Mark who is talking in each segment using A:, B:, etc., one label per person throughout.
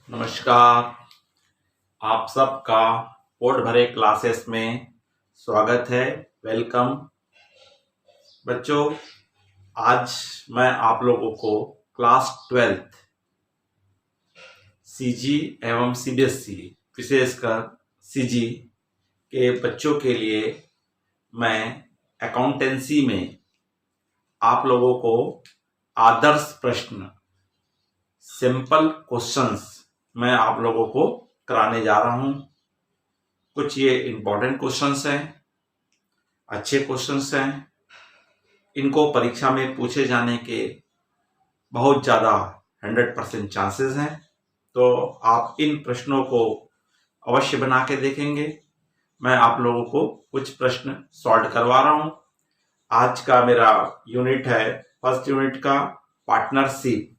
A: नमस्कार। आप सबका पोट भरे क्लासेस में स्वागत है। वेलकम बच्चों। आज मैं आप लोगों को क्लास 12th सीजी एवं सीबीएसई विशेषकर सीजी के बच्चों के लिए मैं अकाउंटेंसी में आप लोगों को आदर्श प्रश्न सिंपल क्वेश्चंस मैं आप लोगों को कराने जा रहा हूं। कुछ ये इम्पोर्टेंट क्वेश्चंस हैं, अच्छे क्वेश्चंस हैं। इनको परीक्षा में पूछे जाने के बहुत ज़्यादा 100% चांसेस हैं। तो आप इन प्रश्नों को अवश्य बना के देखेंगे। मैं आप लोगों को कुछ प्रश्न सॉल्व करवा रहा हूं। आज का मेरा यूनिट है फर्स्ट यूनिट का पार्टनरशिप,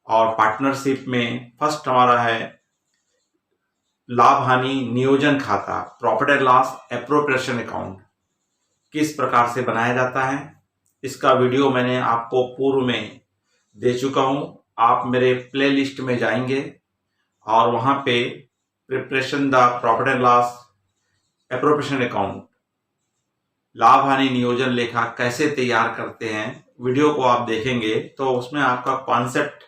A: और पार्टनरशिप में फर्स्ट हमारा है लाभ हानि नियोजन खाता, profit and loss appropriation account किस प्रकार से बनाया जाता है। इसका वीडियो मैंने आपको पूर्व में दे चुका हूं। आप मेरे प्लेलिस्ट में जाएंगे और वहां पे preparation the profit and loss appropriation account, लाभ हानि नियोजन लेखा कैसे तैयार करते हैं, वीडियो को आप देखेंगे तो उसमें आपका कॉन्सेप्ट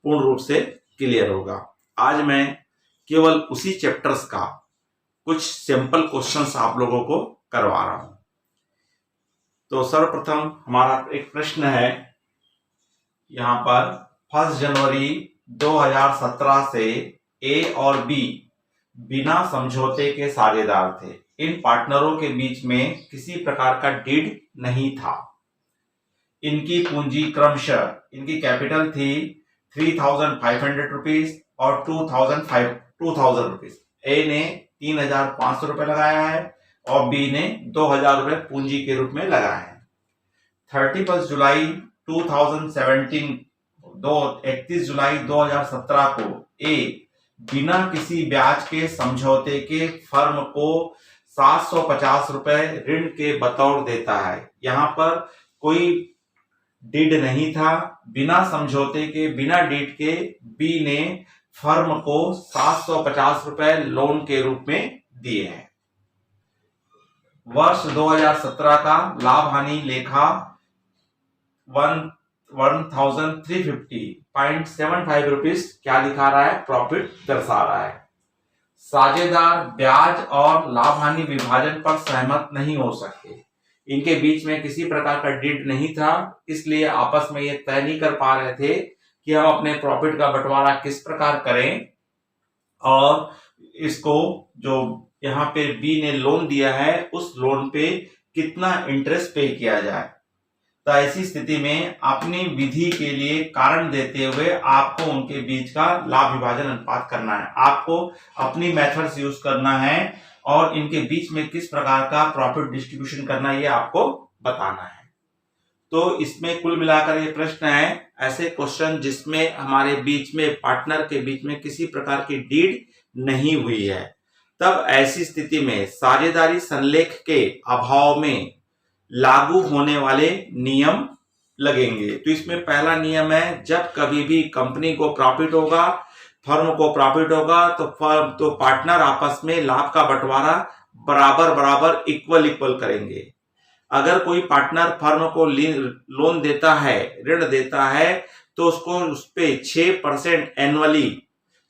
A: पूर्ण रूप से क्लियर होगा। आज मैं केवल उसी चैप्टर्स का कुछ सिंपल क्वेश्चंस आप लोगों को करवा रहा हूं। तो सर्वप्रथम हमारा एक प्रश्न है यहां पर, 1 जनवरी 2017 से ए और बी बिना समझौते के साझेदार थे। इन पार्टनरों के बीच में किसी प्रकार का डीड नहीं था। इनकी पूंजी क्रमशः, इनकी कैपिटल थी 3,500 रुपीज और 2,000 रुपीज। ए ने 3,500 रुपए लगाया है और बी ने 2,000 रुपए पूंजी के रूप में लगाया है। 31 जुलाई 2017 31 जुलाई 2017 को ए बिना किसी ब्याज के समझौते के फर्म को 750 रुपए ऋण के बतौर देता है। यहां पर कोई डीड नहीं था। बिना समझौते के, बिना डीड के बी ने फर्म को 750 रुपए लोन के रूप में दिए हैं। वर्ष 2017 का लाभ हानि लेखा 1350.75 रुपीज क्या दिखा रहा है? प्रॉफिट दर्शा रहा है। साझेदार ब्याज और लाभ हानि विभाजन पर सहमत नहीं हो सकते। इनके बीच में किसी प्रकार का डीड नहीं था, इसलिए आपस में ये तय नहीं कर पा रहे थे कि हम अपने प्रॉफिट का बंटवारा किस प्रकार करें, और इसको जो यहाँ पे बी ने लोन दिया है उस लोन पे कितना इंटरेस्ट पे किया जाए। तो ऐसी स्थिति में अपनी विधि के लिए कारण देते हुए आपको उनके बीच का लाभ विभाजन अनुपात करना है। आपको अपनी मेथड्स यूज करना है और इनके बीच में किस प्रकार का प्रॉफिट डिस्ट्रीब्यूशन करना है ये आपको बताना है। तो इसमें कुल मिलाकर ये प्रश्न है, ऐसे क्वेश्चन जिसमें हमारे बीच में, पार्टनर के बीच में किसी प्रकार की डीड नहीं हुई है, तब ऐसी स्थिति में साझेदारी संलेख के अभाव में लागू होने वाले नियम लगेंगे। तो इसमें पहला नियम है, जब कभी भी कंपनी को प्रॉफिट होगा, फर्म को प्रॉफिट होगा, तो पार्टनर आपस में लाभ का बंटवारा बराबर बराबर इक्वल करेंगे। अगर कोई पार्टनर फर्म को लोन देता है, ऋण देता है, तो उसको उस पे 6% एनुअली,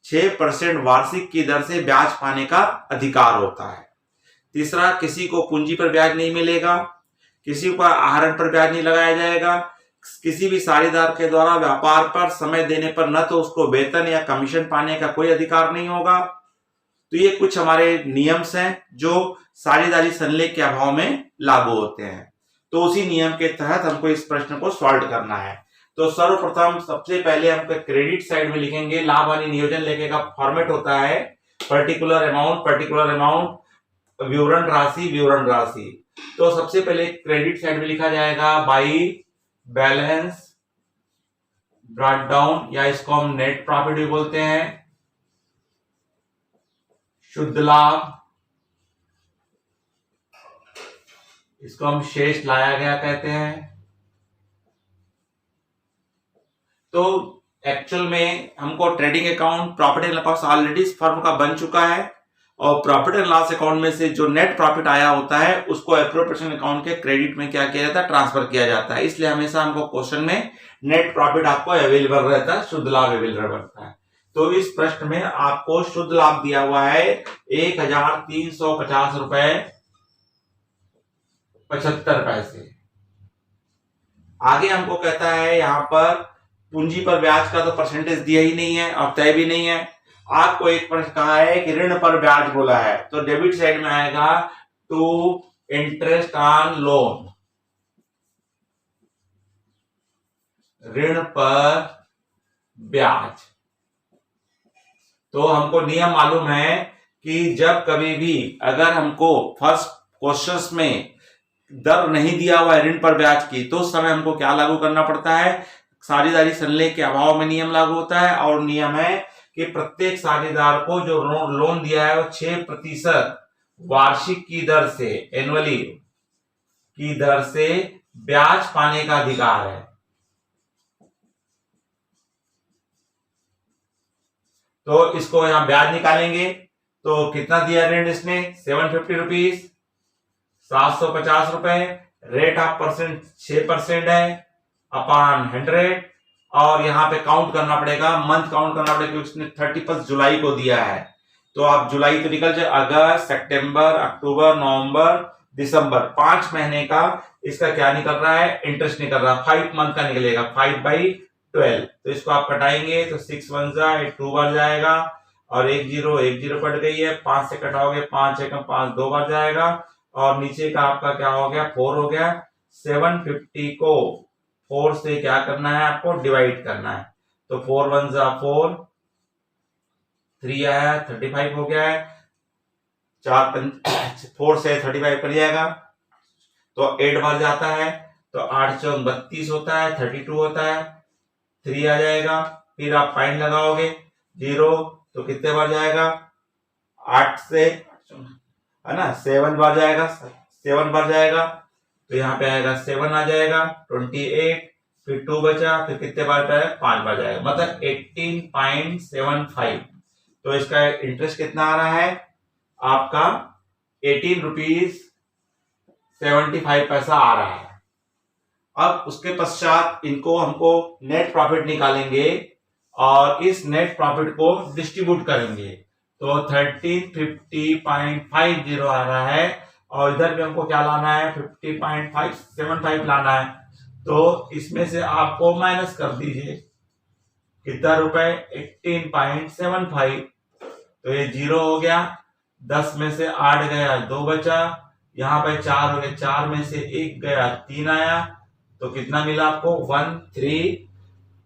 A: 6% वार्षिक की दर से ब्याज पाने का अधिकार होता है। तीसरा, किसी को पूंजी पर ब्याज नहीं मिलेगा, किसी पर आहरण पर ब्याज नहीं लगाया जाएगा, किसी भी साझेदार के द्वारा व्यापार पर समय देने पर न तो उसको वेतन या कमीशन पाने का कोई अधिकार नहीं होगा। तो ये कुछ हमारे नियम्स हैं जो साझेदारी संलेख के अभाव में लागू होते हैं। तो उसी नियम के तहत हमको इस प्रश्न को सॉल्व करना है। तो सर्वप्रथम सबसे पहले हम क्रेडिट साइड में लिखेंगे, लाभ हानि नियोजन लेखे का फॉर्मेट होता है पर्टिकुलर अमाउंट, विवरण राशि। तो सबसे पहले क्रेडिट साइड में लिखा जाएगा बाई बैलेंस ब्रॉट डाउन, या इसको हम नेट प्रॉफिट भी बोलते हैं, शुद्ध लाभ, इसको हम शेष लाया गया कहते हैं। तो एक्चुअल में हमको trading account profit and loss already firm का बन चुका है, और प्रॉफिट एंड लॉस अकाउंट में से जो नेट प्रॉफिट आया होता है उसको एप्रोप्रिएशन अकाउंट के क्रेडिट में क्या किया जाता है, ट्रांसफर किया जाता है। इसलिए हमेशा हमको क्वेश्चन में नेट प्रॉफिट आपको अवेलेबल रहता है, शुद्ध लाभ अवेलेबल रहता है। तो इस प्रश्न में आपको शुद्ध लाभ दिया हुआ है 1350 रुपए 75 पैसे। आगे हमको कहता है यहाँ पर पूंजी पर ब्याज का तो परसेंटेज दिया ही नहीं है और तय भी नहीं है। आपको एक प्रश्न कहा है कि ऋण पर ब्याज बोला है, तो डेबिट साइड में आएगा टू इंटरेस्ट ऑन लोन, ऋण पर ब्याज। तो हमको नियम मालूम है कि जब कभी भी अगर हमको फर्स्ट क्वेश्चंस में दर नहीं दिया हुआ है ऋण पर ब्याज की, तो उस समय हमको क्या लागू करना पड़ता है, साझेदारी संलेख के अभाव में नियम लागू होता है। और नियम है कि प्रत्येक साझेदार को जो लोन दिया है वो 6% वार्षिक की दर से, एनुअली की दर से ब्याज पाने का अधिकार है। तो इसको यहां ब्याज निकालेंगे तो कितना दिया ऋण इसने, 750 रुपीज, 750 रुपए। रेट ऑफ परसेंट 6% है अपॉन 100, और यहाँ पे काउंट करना पड़ेगा, मंथ काउंट करना पड़ेगा क्योंकि उसने 31 जुलाई को दिया है। तो आप जुलाई तो निकल जाए, अगस्त, सितंबर, अक्टूबर, नवंबर, दिसंबर, 5 महीने का इसका क्या निकल रहा है, इंटरेस्ट निकल रहा है। 5 मंथ का निकलेगा 5/12। तो इसको आप कटाएंगे तो 6 1 जा 2 बार जाएगा, और 1 0 कट गई है, 5 से कटाओगे 5 1 5 2 बार जाएगा, और नीचे का आपका क्या हो गया, 4 हो गया। 750 को 4 से क्या करना है, आपको डिवाइड करना है। तो 4 1 जा 4, 3 आया 35 हो गया है, 4 से 35 कर जाएगा तो 8 बार जाता है, तो 8 4 32 होता है, 32 होता है, 3 आ जाएगा। फिर आप फाइन लगाओगे 0, तो कितने बार जाएगा, 8 से है ना 7 बार जाएगा, 7 बार जाएगा, तो यहाँ पे आएगा 7 आ जाएगा, 28, फिर 2 बचा, फिर कितने बार जाएगा, 5 बार जाएगा, मतलब 18.75। तो इसका इंटरेस्ट कितना आ रहा है आपका, 18 रुपीज 75 पैसा आ रहा है। अब उसके पश्चात इनको हमको नेट प्रॉफिट निकालेंगे और इस नेट प्रॉफिट को डिस्ट्रीब्यूट करेंगे। तो 1350.50 आ रहा है, और इधर भी हमको क्या लाना है, 50.575 लाना है। तो इसमें से आपको माइनस कर दीजिए कितना रुपए, 18.75। तो ये 0 हो गया, 10 में से 8 गया 2 बचा, यहाँ पे 4 हो गया, 4 में से 1 गया 3 आया, तो कितना मिला आपको,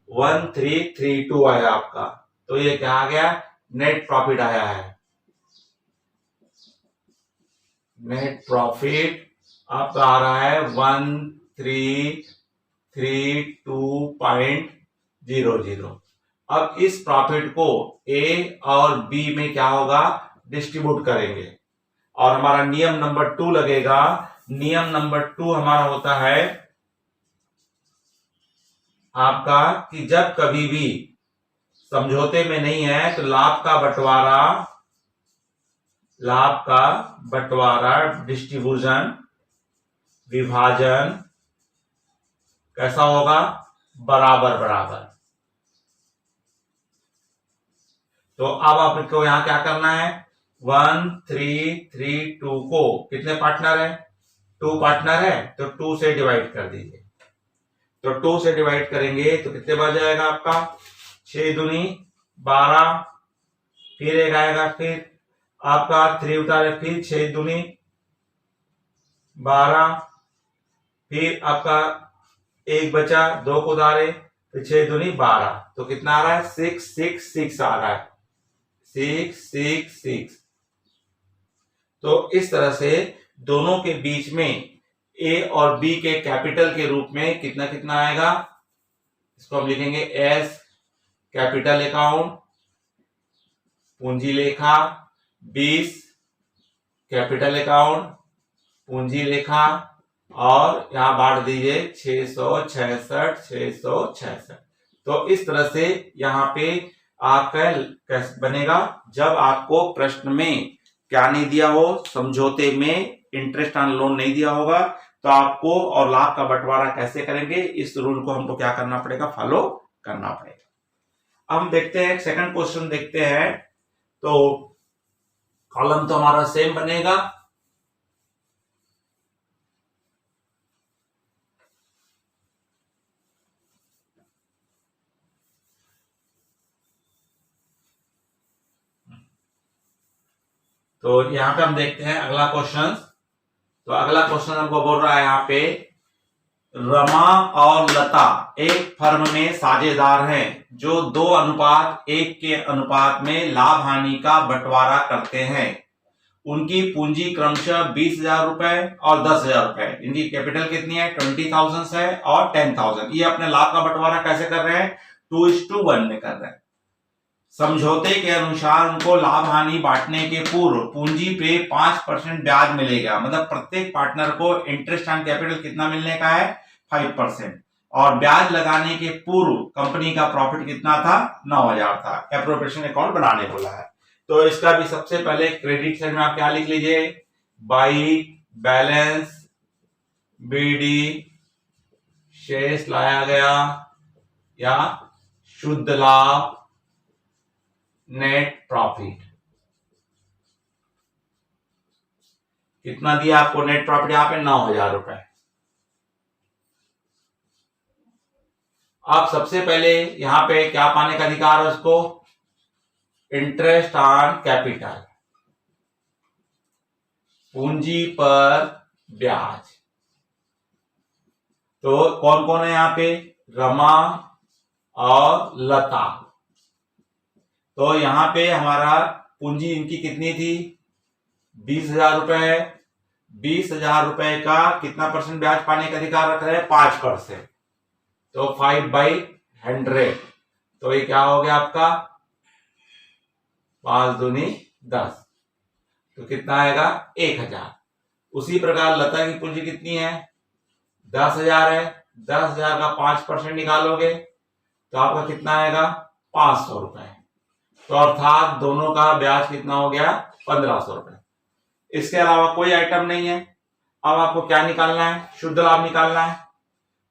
A: 1332 आया आपका। तो ये क्या आ गया, नेट प्रॉफिट आया है। नेट प्रॉफिट आपका आ रहा है 1332.00। अब इस प्रॉफिट को ए और बी में क्या होगा, डिस्ट्रीब्यूट करेंगे, और हमारा नियम नंबर 2 लगेगा। नियम नंबर 2 हमारा होता है आपका कि जब कभी भी समझौते में नहीं है तो लाभ का बंटवारा डिस्ट्रीब्यूशन, विभाजन कैसा होगा, बराबर बराबर। तो अब आपको यहां क्या करना है, 1332 को कितने पार्टनर है, 2 पार्टनर है, तो 2 से डिवाइड कर दीजिए। तो 2 से डिवाइड करेंगे तो कितने बार जाएगा आपका, 6 दूनी 12, फिर एक आएगा, फिर आपका 3 उतारे, फिर 6 दूनी 12, फिर आपका 1 बचा, 2 को उतारे, फिर 6 दूनी 12, तो कितना आ रहा है, 666 आ रहा है, 666। तो इस तरह से दोनों के बीच में ए और बी के कैपिटल के रूप में कितना कितना आएगा, इसको हम लिखेंगे एस कैपिटल अकाउंट, पूंजी लेखा 20 कैपिटल अकाउंट, पूंजी लेखा, और यहां बांट दीजिए 666। तो इस तरह से यहाँ पे आपका कैसे बनेगा, जब आपको प्रश्न में क्या नहीं दिया हो, समझौते में इंटरेस्ट ऑन लोन नहीं दिया होगा, तो आपको और लाभ का बंटवारा कैसे करेंगे, इस रूल को हमको क्या करना पड़ेगा, फॉलो करना पड़ेगा। अब हम देखते हैं सेकंड क्वेश्चन देखते हैं। तो कॉलम तो हमारा सेम बनेगा, तो यहाँ पे हम देखते हैं अगला क्वेश्चन। तो अगला क्वेश्चन हमको बोल रहा है यहाँ पे, रमा और लता एक फर्म में साझेदार हैं जो 2:1 के अनुपात में लाभ हानि का बंटवारा करते हैं। उनकी पूंजी क्रमशः 20,000 रुपए और 10,000 रुपए, इनकी कैपिटल कितनी है, 20,000 है और 10,000। ये अपने लाभ का बंटवारा कैसे कर रहे हैं, 2:1 में कर रहे हैं। समझौते के अनुसार उनको लाभ हानि बांटने के पूर्व पूंजी पे 5% ब्याज मिलेगा, मतलब प्रत्येक पार्टनर को इंटरेस्ट ऑन कैपिटल कितना मिलने का है, 5%। और ब्याज लगाने के पूर्व कंपनी का प्रॉफिट कितना था, 9,000 था। एप्रोप्रिएशन अकाउंट बनाने बोला है। तो इसका भी सबसे पहले क्रेडिट साइड में आप क्या लिख लीजिए, बाई बैलेंस बीडी शेष लाया गया या शुद्ध लाभ नेट प्रॉफिट। कितना दिया आपको नेट प्रॉफिट, यहां पे 9,000 रुपए। आप सबसे पहले यहां पे क्या पाने का अधिकार है उसको, इंटरेस्ट ऑन कैपिटल, पूंजी पर ब्याज। तो कौन कौन है यहां पे, रमा और लता। तो यहां पे हमारा पूंजी इनकी कितनी थी, 20,000 रुपए है। 20,000 रुपए का कितना परसेंट ब्याज पाने का अधिकार रख रहे हैं, 5%। तो 5/100। तो ये क्या हो गया आपका, 5 दूनी 10, तो कितना आएगा, 1,000। उसी प्रकार लता की पूंजी कितनी है, 10,000 है। 10,000 का 5% निकालोगे तो आपका कितना आएगा, 500 रुपए। तो अर्थात दोनों का ब्याज कितना हो गया, 1,500 रुपए। इसके अलावा कोई आइटम नहीं है। अब आपको क्या निकालना है, शुद्ध लाभ निकालना है।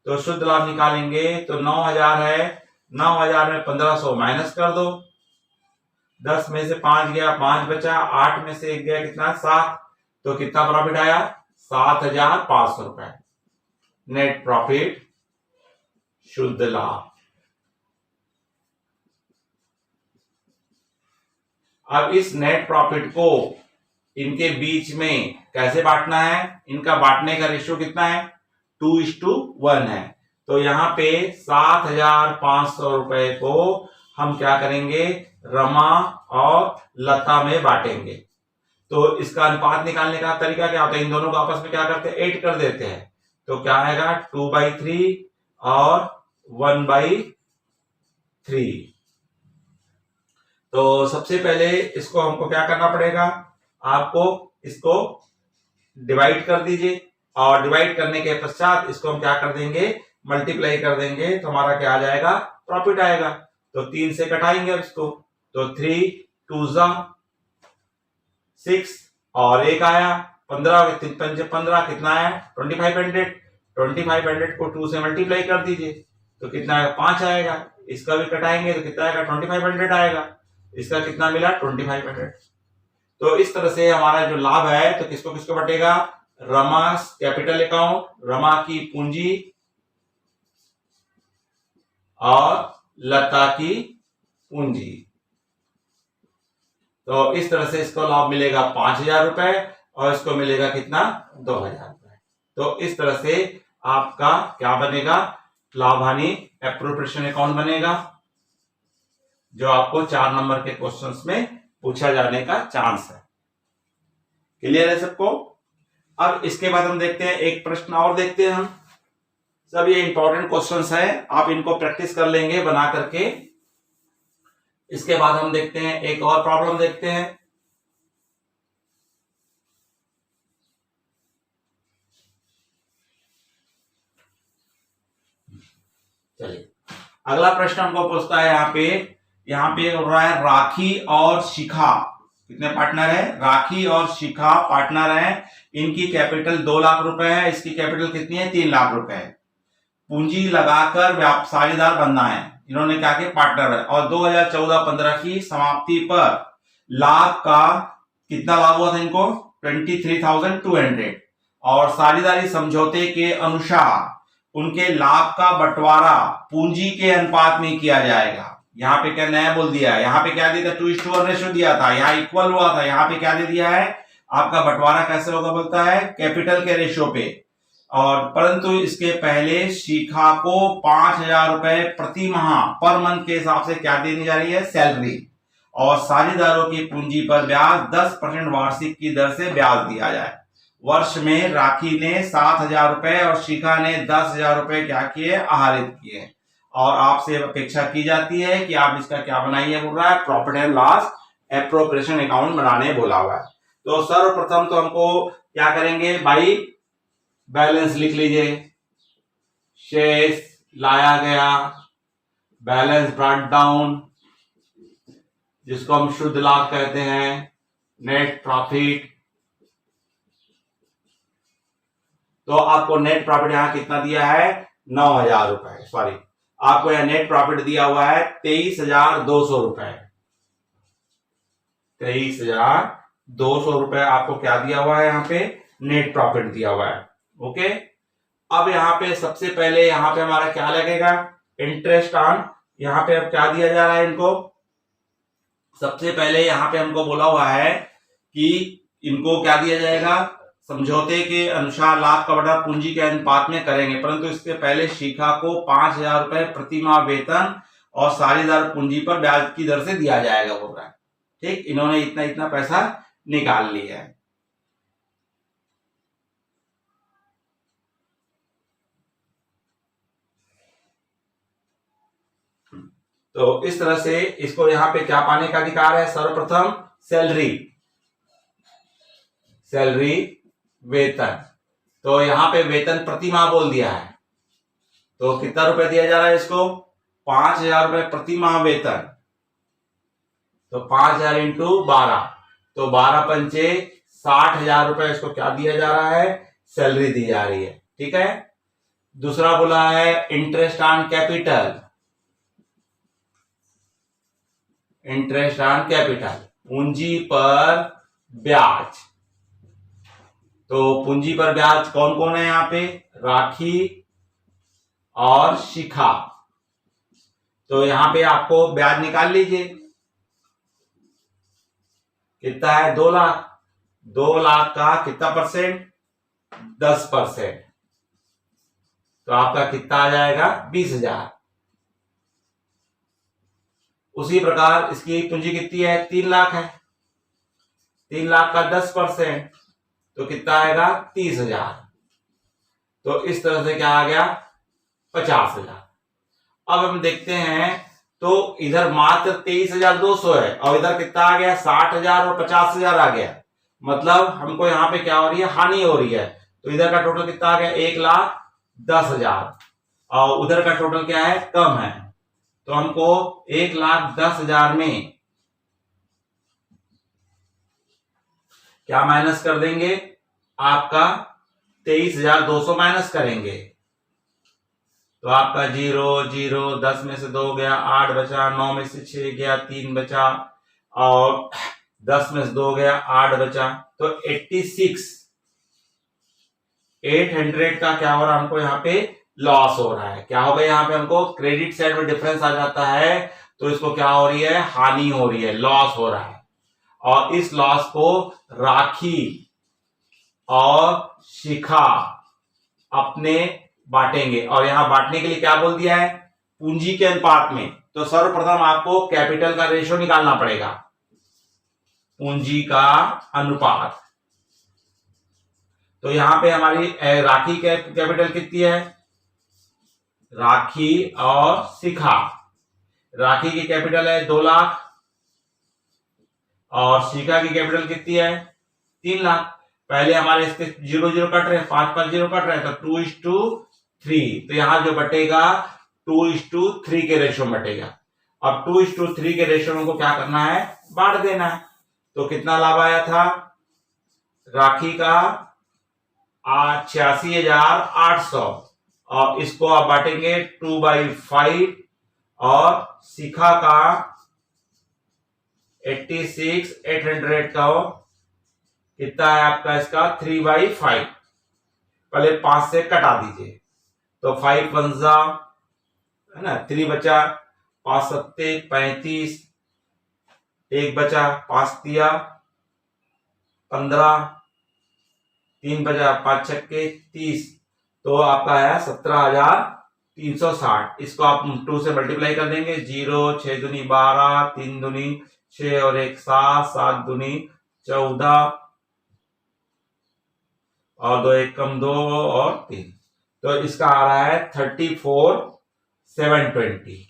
A: तो शुद्ध लाभ निकालेंगे तो 9,000 है, 9,000 में 1,500 माइनस कर दो, 10 में से 5 गया, 5 बचा, 8 में से 1 गया, कितना, 7। तो कितना प्रॉफिट आया, 7,500 रुपए नेट प्रॉफिट, शुद्ध लाभ। अब इस नेट प्रॉफिट को इनके बीच में कैसे बांटना है, इनका बांटने का रेशियो कितना है, 2:1 है। तो यहाँ पे 7,500 रुपए को हम क्या करेंगे, रमा और लता में बांटेंगे। तो इसका अनुपात निकालने का तरीका क्या होता है, इन दोनों को आपस में क्या करते हैं, 8 कर देते हैं। तो क्या आएगा, 2/3 और 1/3। तो सबसे पहले इसको हमको क्या करना पड़ेगा, आपको इसको डिवाइड कर दीजिए, और डिवाइड करने के पश्चात इसको हम क्या कर देंगे, मल्टीप्लाई कर देंगे, तो हमारा क्या आ जाएगा, प्रॉफिट आएगा। तो 3 से घटाएंगे इसको, तो 3 2 6 और 1 आया, 15 3 5 15, कितना आया, 2500। 2500 को 2 से मल्टीप्लाई कर दीजिए तो कितना आएगा, 5 आएगा। इसका भी घटाएंगे तो कितना आएगा, 2500 आएगा। इसका कितना मिला, 2500। तो इस तरह से हमारा जो लाभ है, तो किसको किसको बटेगा, रमा कैपिटल अकाउंट, रमा की पूंजी, और लता की पूंजी। तो इस तरह से इसको लाभ मिलेगा 5,000 रुपए, और इसको मिलेगा कितना, 2,000 रुपए। तो इस तरह से आपका क्या बनेगा, लाभ हानि एप्रोप्रिएशन अकाउंट बनेगा, जो आपको 4 नंबर के क्वेश्चंस में पूछा जाने का चांस है। क्लियर है सबको। अब इसके बाद हम देखते हैं एक प्रश्न और देखते हैं हम। सब ये इंपॉर्टेंट क्वेश्चंस है, आप इनको प्रैक्टिस कर लेंगे बना करके। इसके बाद हम देखते हैं एक और प्रॉब्लम देखते हैं। चलिए अगला प्रश्न हमको पूछता है यहाँ पे हो रहा है राखी और शिखा कितने पार्टनर है, राखी और शिखा पार्टनर हैं, इनकी कैपिटल 2 लाख रुपए है, इसकी कैपिटल कितनी है 3 लाख रुपए है। पूंजी लगाकर साझेदार बनना है, इन्होंने क्या किया पार्टनर है, और 2014-15 की समाप्ति पर लाभ का कितना लाभ हुआ था इनको 23,200 और साझेदारी समझौते के अनुसार उनके लाभ का बंटवारा पूंजी के अनुपात में किया जाएगा। यहाँ पे क्या नया बोल दिया है, यहाँ पे क्या दिया था 2:1 रेशियो दिया था, यहाँ इक्वल हुआ था, यहाँ पे क्या दे दिया है आपका बंटवारा कैसे होगा बोलता है कैपिटल के रेशियो पे। और परंतु इसके पहले शिखा को 5,000 रुपए प्रति माह पर मंथ के हिसाब से क्या देनी जा रही है सैलरी, और साझेदारों की पूंजी पर ब्याज 10% वार्षिक की दर से ब्याज दिया जाए। वर्ष में राखी ने 7,000 रुपए और शिखा ने 10,000 रुपए क्या किए आहरित किए, और आपसे अपेक्षा की जाती है कि आप इसका क्या बनाइए बोल रहा है profit and loss appropriation account बनाने बोला हुआ है। तो सर्वप्रथम तो हमको क्या करेंगे भाई बैलेंस लिख लीजिए, शेष लाया गया, बैलेंस ब्रॉट डाउन जिसको हम शुद्ध लाभ कहते हैं, नेट प्रॉफिट। तो आपको नेट प्रॉफिट यहां कितना दिया है 9,000 रुपए, सॉरी आपको यह नेट प्रॉफिट दिया हुआ है 23,200 रुपए, 23,200 रुपए आपको क्या दिया हुआ है यहाँ पे नेट प्रॉफिट दिया हुआ है। ओके, अब यहाँ पे सबसे पहले यहाँ पे हमारा क्या लगेगा इंटरेस्ट ऑन, यहाँ पे अब क्या दिया जा रहा है इनको, सबसे पहले यहाँ पे हमको बोला हुआ है कि इनको क्या दिया जाएगा समझौते के अनुसार लाभ का बंटवारा पूंजी के अनुपात में करेंगे, परंतु इसके पहले शिखा को 5,000 रुपए प्रति माह वेतन और साझेदार पूंजी पर ब्याज की दर से दिया जाएगा बोल रहा है। ठीक, इन्होंने इतना इतना पैसा निकाल लिया है। तो इस तरह से इसको यहाँ पे क्या पाने का अधिकार है, सर्वप्रथम सैलरी वेतन, तो यहाँ पे वेतन प्रति माह बोल दिया है, तो कितना रुपए दिया जा रहा है इसको 5,000 रुपए प्रति माह वेतन, तो 5,000 इंटू 12, तो 12 पंचे 60,000 रुपए इसको क्या दिया जा रहा है सैलरी दी जा रही है। ठीक है, दूसरा बोला है interest on capital, interest on capital पूंजी पर ब्याज, तो पूंजी पर ब्याज कौन कौन है यहाँ पे राखी और शिखा, तो यहाँ पे आपको ब्याज निकाल लीजिए कितना है 2 लाख, 2 लाख का कितना परसेंट 10%, तो आपका कितना आ जाएगा 20,000। उसी प्रकार इसकी पूंजी कितनी है 3 लाख है, 3 लाख का 10% तो कितना आएगा 30,000, तो इस तरह से क्या आ गया 50,000। अब हम देखते हैं तो इधर मात्र 23,200 है और इधर कितना आ गया 60,000 और 50,000 आ गया, मतलब हमको यहाँ पे क्या हो रही है हानि हो रही है, तो इधर का टोटल कितना आ गया 1,10,000 और उधर का टोटल क्या है कम है, तो हमको 1,10,000 में क्या माइनस कर देंगे आपका 23,200 माइनस करेंगे, तो आपका 0 0 10 में से 2 गया 8 बचा, 9 में से 6 गया 3 बचा और 10 में से 2 गया 8 बचा, तो 800 का क्या हो रहा है हमको यहाँ पे लॉस हो रहा है। क्या होगा यहाँ पे हमको क्रेडिट साइड में डिफरेंस आ जाता है, तो इसको क्या हो रही है हानि हो रही है, लॉस हो रहा है, और इस लॉस को राखी और शिखा अपने बांटेंगे, और यहां बांटने के लिए क्या बोल दिया है पूंजी के अनुपात में, तो सर्वप्रथम आपको कैपिटल का रेशियो निकालना पड़ेगा, पूंजी का अनुपात, तो यहां पे हमारी राखी कैपिटल कितनी है, राखी और शिखा, राखी की कैपिटल है 2 लाख और शिखा की कैपिटल कितनी है 3 लाख। पहले हमारे इसके 0 0 कट रहे हैं, 5 5 0 कट रहे हैं, तो 2:3, तो यहां जो बटेगा 2:3 के रेशियो में बटेगा। अब 2:3 के रेशियो में को क्या करना है, बांट देना है। तो कितना लाभ आया था राखी का 86,800 और इसको आप बांटेंगे 2/5 और शिखा का 86,800 का हो कितना है आपका इसका 3/5। पहले 5 से कटा दीजिए तो 5 पंजा है ना, 3 बचा, 5 सत्ते 35, 1 बचा, 5 तिया 15, 3 बचा, 5 छक्के 30, तो आपका है 17,360। इसको आप 2 से मल्टीप्लाई कर देंगे, 0 6 दूनी 12, 3 दूनी 6 और 1 7, 7 दूनी 14 और 2 1 कम 2 और 3, तो इसका आ रहा है 34,720।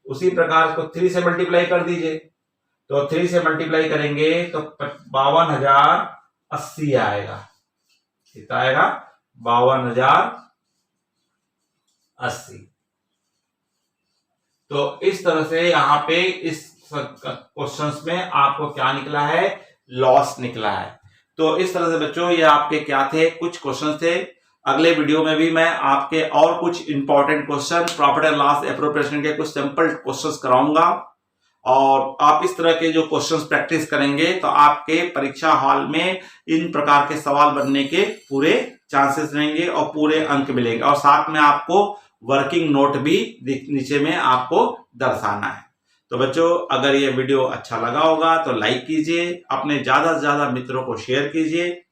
A: उसी प्रकार को 3 से मल्टीप्लाई कर दीजिए, तो 3 से मल्टीप्लाई करेंगे तो 52,080 आएगा। कितना आएगा 52,080। तो इस तरह से यहाँ पे इस क्वेश्चंस में आपको क्या निकला है, लॉस निकला है। तो इस तरह से बच्चों ये आपके क्या थे, कुछ क्वेश्चन थे। अगले वीडियो में भी मैं आपके और कुछ important question, profit and loss appropriation के कुछ सिंपल क्वेश्चंस कराऊंगा और आप इस तरह के जो क्वेश्चंस प्रैक्टिस करेंगे तो आपके परीक्षा हॉल में इन प्रकार के सवाल बनने के पूरे चांसेस रहेंगे और पूरे अंक मिलेंगे। और साथ में आपको वर्किंग नोट भी नीचे में आपको दर्शाना है। तो बच्चों अगर ये वीडियो अच्छा लगा होगा तो लाइक कीजिए, अपने ज्यादा से ज्यादा मित्रों को शेयर कीजिए।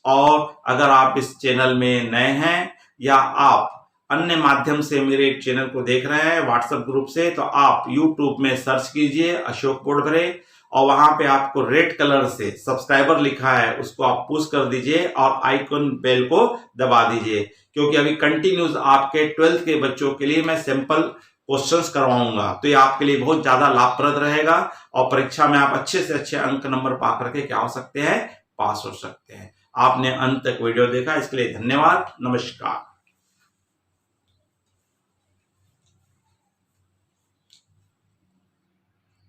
A: और अगर आप इस चैनल में नए हैं या आप अन्य माध्यम से मेरे चैनल को देख रहे हैं व्हाट्सएप ग्रुप से, तो आप यूट्यूब में सर्च कीजिए अशोक पोड़भरे और वहां पे आपको रेड कलर से सब्सक्राइबर लिखा है उसको आप पुश कर दीजिए और आइकन बेल को दबा दीजिए, क्योंकि अभी कंटिन्यूस आपके 12th के बच्चों के लिए मैं सिंपल क्वेश्चंस करवाऊंगा। तो ये आपके लिए बहुत ज्यादा लाभप्रद रहेगा और परीक्षा में आप अच्छे से अच्छे अंक नंबर पा करके क्या हो सकते हैं, पास हो सकते हैं। आपने अंत तक वीडियो देखा इसके लिए धन्यवाद। नमस्कार।